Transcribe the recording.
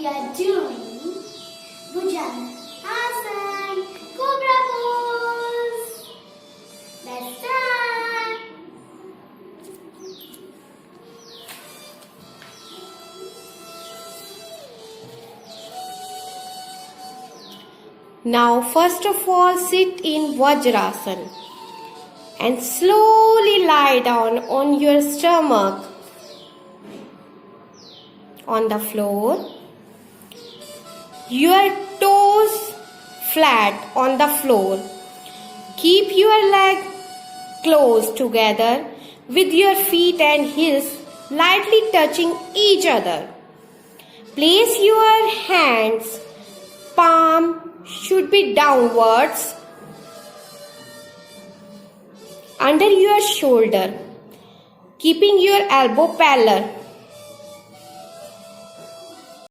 we are doing Bhujangasana, Cobra pose. Let's start. Now first of all sit in Vajrasana and slowly lie down on your stomach on the floor. Your toes flat on the floor. Keep your leg close together with your feet and heels lightly touching each other. Place your hands, palm should be downwards under your shoulder, keeping your elbow parallel